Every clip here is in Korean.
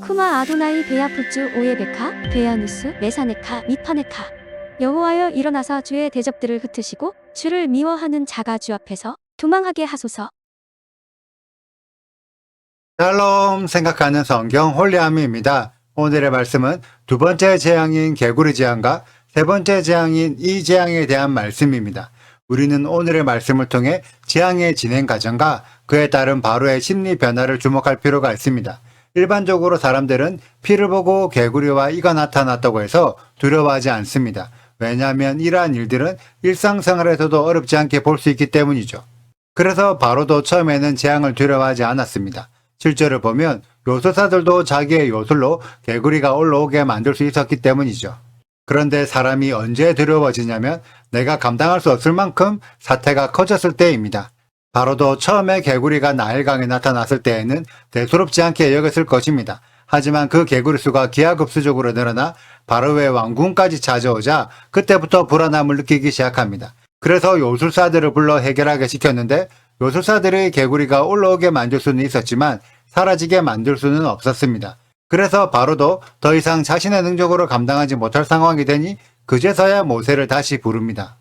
쿠마 아도나이 베야푸츠 오예베카 베야누스 메사네카 미파네카. 여호와여 일어나사 주의 대적들을 흩으시고 주를 미워하는 자가 주 앞에서 도망하게 하소서. 샬롬 생각하는 성경 홀리아미입니다. 오늘의 말씀은 두 번째 재앙인 개구리 재앙과 세 번째 재앙인 이 재앙에 대한 말씀입니다. 우리는 오늘의 말씀을 통해 재앙의 진행 과정과 그에 따른 바로의 심리 변화를 주목할 필요가 있습니다. 일반적으로 사람들은 피를 보고 개구리와 이가 나타났다고 해서 두려워하지 않습니다. 왜냐하면 이러한 일들은 일상생활에서도 어렵지 않게 볼 수 있기 때문이죠. 그래서 바로도 처음에는 재앙을 두려워하지 않았습니다. 실제로 보면 요술사들도 자기의 요술로 개구리가 올라오게 만들 수 있었기 때문이죠. 그런데 사람이 언제 두려워지냐면 내가 감당할 수 없을 만큼 사태가 커졌을 때입니다. 바로도 처음에 개구리가 나일강에 나타났을 때에는 대수롭지 않게 여겼을 것입니다. 하지만 그 개구리 수가 기하급수적으로 늘어나 바로의 왕궁까지 찾아오자 그때부터 불안함을 느끼기 시작합니다. 그래서 요술사들을 불러 해결하게 시켰는데 요술사들의 개구리가 올라오게 만들 수는 있었지만 사라지게 만들 수는 없었습니다. 그래서 바로도 더 이상 자신의 능력으로 감당하지 못할 상황이 되니 그제서야 모세를 다시 부릅니다.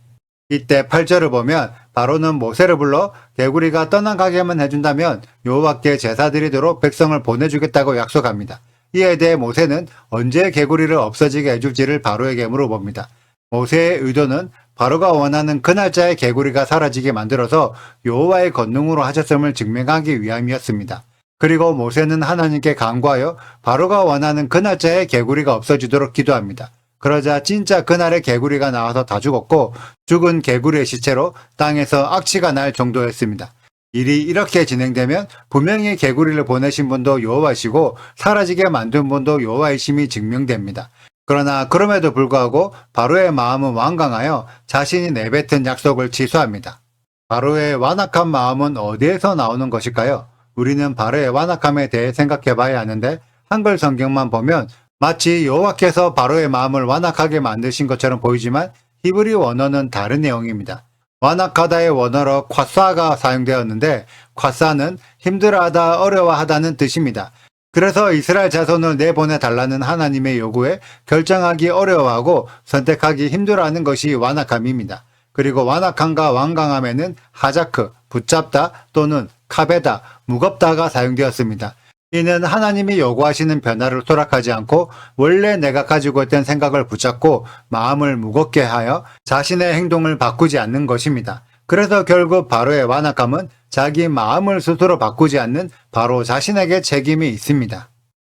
이때 8절을 보면 바로는 모세를 불러 개구리가 떠나가게만 해준다면 여호와께 제사 드리도록 백성을 보내주겠다고 약속합니다. 이에 대해 모세는 언제 개구리를 없어지게 해줄지를 바로에게 물어봅니다. 모세의 의도는 바로가 원하는 그 날짜에 개구리가 사라지게 만들어서 여호와의 권능으로 하셨음을 증명하기 위함이었습니다. 그리고 모세는 하나님께 간구하여 바로가 원하는 그 날짜에 개구리가 없어지도록 기도합니다. 그러자 진짜 그날에 개구리가 나와서 다 죽었고 죽은 개구리의 시체로 땅에서 악취가 날 정도였습니다. 일이 이렇게 진행되면 분명히 개구리를 보내신 분도 여호와시고 사라지게 만든 분도 여호와이심이 증명됩니다. 그러나 그럼에도 불구하고 바로의 마음은 완강하여 자신이 내뱉은 약속을 취소합니다. 바로의 완악한 마음은 어디에서 나오는 것일까요? 우리는 바로의 완악함에 대해 생각해 봐야 하는데 한글 성경만 보면 마치 여호와께서 바로의 마음을 완악하게 만드신 것처럼 보이지만 히브리 원어는 다른 내용입니다. 완악하다의 원어로 콰사가 사용되었는데 콰사는 힘들어하다, 어려워하다는 뜻입니다. 그래서 이스라엘 자손을 내보내달라는 하나님의 요구에 결정하기 어려워하고 선택하기 힘들어하는 것이 완악함입니다. 그리고 완악함과 완강함에는 하자크, 붙잡다 또는 카베다, 무겁다가 사용되었습니다. 이는 하나님이 요구하시는 변화를 수락하지 않고 원래 내가 가지고 있던 생각을 붙잡고 마음을 무겁게 하여 자신의 행동을 바꾸지 않는 것입니다. 그래서 결국 바로의 완악함은 자기 마음을 스스로 바꾸지 않는 바로 자신에게 책임이 있습니다.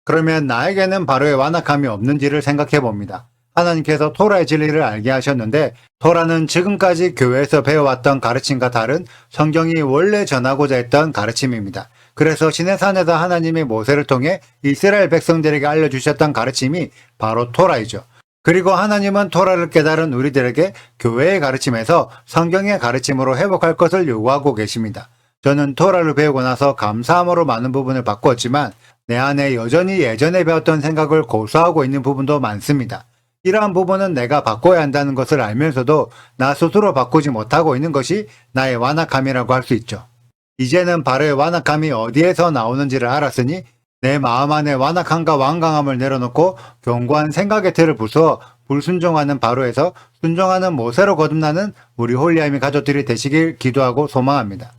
그러면 나에게는 바로의 완악함이 없는지를 생각해 봅니다. 하나님께서 토라의 진리를 알게 하셨는데 토라는 지금까지 교회에서 배워왔던 가르침과 다른 성경이 원래 전하고자 했던 가르침입니다. 그래서 시내산에서 하나님이 모세를 통해 이스라엘 백성들에게 알려주셨던 가르침이 바로 토라이죠. 그리고 하나님은 토라를 깨달은 우리들에게 교회의 가르침에서 성경의 가르침으로 회복할 것을 요구하고 계십니다. 저는 토라를 배우고 나서 감사함으로 많은 부분을 바꾸었지만 내 안에 여전히 예전에 배웠던 생각을 고수하고 있는 부분도 많습니다. 이러한 부분은 내가 바꿔야 한다는 것을 알면서도 나 스스로 바꾸지 못하고 있는 것이 나의 완악함이라고 할 수 있죠. 이제는 바로의 완악함이 어디에서 나오는지를 알았으니 내 마음 안에 완악함과 완강함을 내려놓고 견고한 생각의 틀을 부수어 불순종하는 바로에서 순종하는 모세로 거듭나는 우리 홀리아미 가족들이 되시길 기도하고 소망합니다.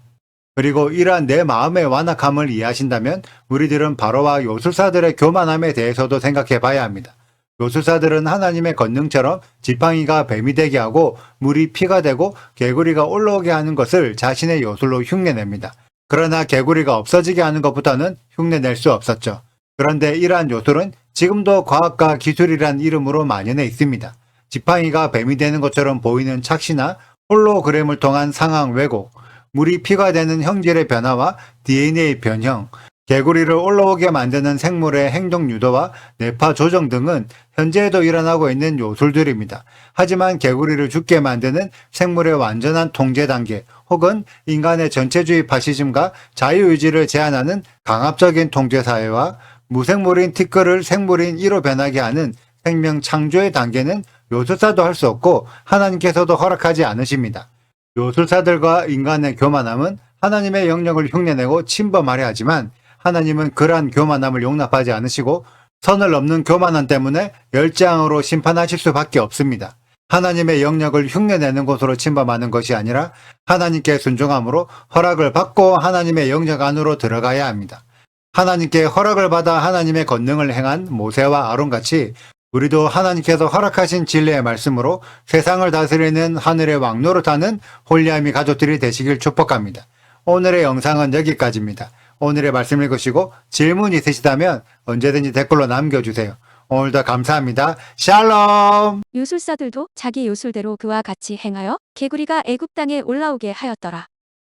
그리고 이러한 내 마음의 완악함을 이해하신다면 우리들은 바로와 요술사들의 교만함에 대해서도 생각해 봐야 합니다. 요술사들은 하나님의 권능처럼 지팡이가 뱀이 되게 하고 물이 피가 되고 개구리가 올라오게 하는 것을 자신의 요술로 흉내냅니다. 그러나 개구리가 없어지게 하는 것보다는 흉내낼 수 없었죠. 그런데 이러한 요술은 지금도 과학과 기술이란 이름으로 만연해 있습니다. 지팡이가 뱀이 되는 것처럼 보이는 착시나 홀로그램을 통한 상황 왜곡, 물이 피가 되는 형질의 변화와 DNA 변형, 개구리를 올라오게 만드는 생물의 행동 유도와 뇌파 조정 등은 현재에도 일어나고 있는 요술들입니다. 하지만 개구리를 죽게 만드는 생물의 완전한 통제 단계 혹은 인간의 전체주의 파시즘과 자유의지를 제한하는 강압적인 통제 사회와 무생물인 티끌을 생물인 이로 변하게 하는 생명 창조의 단계는 요술사도 할 수 없고 하나님께서도 허락하지 않으십니다. 요술사들과 인간의 교만함은 하나님의 영역을 흉내내고 침범하려 하지만 하나님은 그러한 교만함을 용납하지 않으시고 선을 넘는 교만함 때문에 열재앙으로 심판하실 수밖에 없습니다. 하나님의 영역을 흉내내는 곳으로 침범하는 것이 아니라 하나님께 순종함으로 허락을 받고 하나님의 영역 안으로 들어가야 합니다. 하나님께 허락을 받아 하나님의 권능을 행한 모세와 아론같이 우리도 하나님께서 허락하신 진리의 말씀으로 세상을 다스리는 하늘의 왕 노릇하는 홀리아미 가족들이 되시길 축복합니다. 오늘의 영상은 여기까지입니다. 오늘의 말씀 읽으시고 질문 있으시다면 언제든지 댓글로 남겨주세요. 오늘도 감사합니다. 샬롬! 요술사들도 자기 요술대로 그와 같이 행하여 개구리가 애굽 땅에 올라오게 하였더라.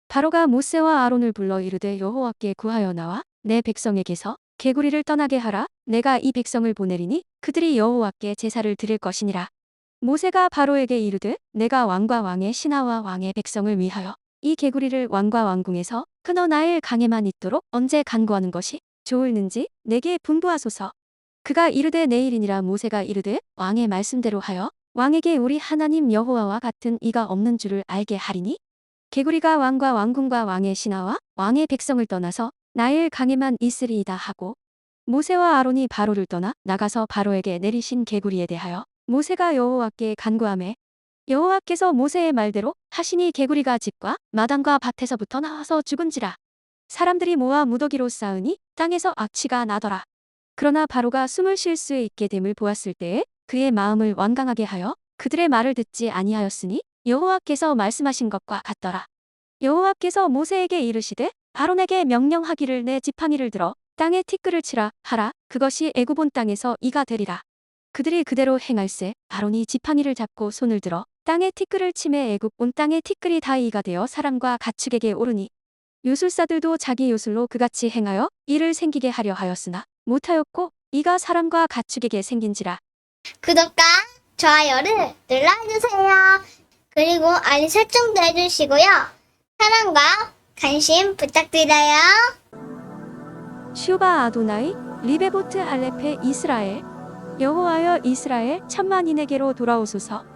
바로가 모세와 아론을 불러 이르되 여호와께 구하여 나와 내 백성에게서 개구리를 떠나게 하라. 내가 이 백성을 보내리니 그들이 여호와께 제사를 드릴 것이니라. 모세가 바로에게 이르되 내가 왕과 왕의 신하와 왕의 백성을 위하여 이 개구리를 왕과 왕궁에서 끊어 나일 강에만 있도록 언제 간구하는 것이 좋을는지 내게 분부하소서. 그가 이르되 내일이니라. 모세가 이르되 왕의 말씀대로 하여 왕에게 우리 하나님 여호와와 같은 이가 없는 줄을 알게 하리니 개구리가 왕과 왕궁과 왕의 신하와 왕의 백성을 떠나서 나일 강에만 있으리이다 하고 모세와 아론이 바로를 떠나 나가서 바로에게 내리신 개구리에 대하여 모세가 여호와께 간구하매 여호와께서 모세의 말대로 하시니 개구리가 집과 마당과 밭에서부터 나와서 죽은지라. 사람들이 모아 무더기로 쌓으니 땅에서 악취가 나더라. 그러나 바로가 숨을 쉴 수 있게 됨을 보았을 때에 그의 마음을 완강하게 하여 그들의 말을 듣지 아니하였으니 여호와께서 말씀하신 것과 같더라. 여호와께서 모세에게 이르시되 아론에게 명령하기를 내 지팡이를 들어 땅에 티끌을 치라 하라. 그것이 애굽 온 땅에서 이가 되리라. 그들이 그대로 행할세. 아론이 지팡이를 잡고 손을 들어 땅에 티끌을 치매 애굽 온 땅에 티끌이 다 이가 되어 사람과 가축에게 오르니 요술사들도 자기 요술로 그같이 행하여 이를 생기게 하려 하였으나 못하였고 이가 사람과 가축에게 생긴지라. 구독과 좋아요를 눌러주세요. 그리고 알림 설정도 해주시고요. 사랑과 관심 부탁드려요. 슈바 아도나이 리베보트 알레페 이스라엘 여호와여 이스라엘 천만인에게로 돌아오소서.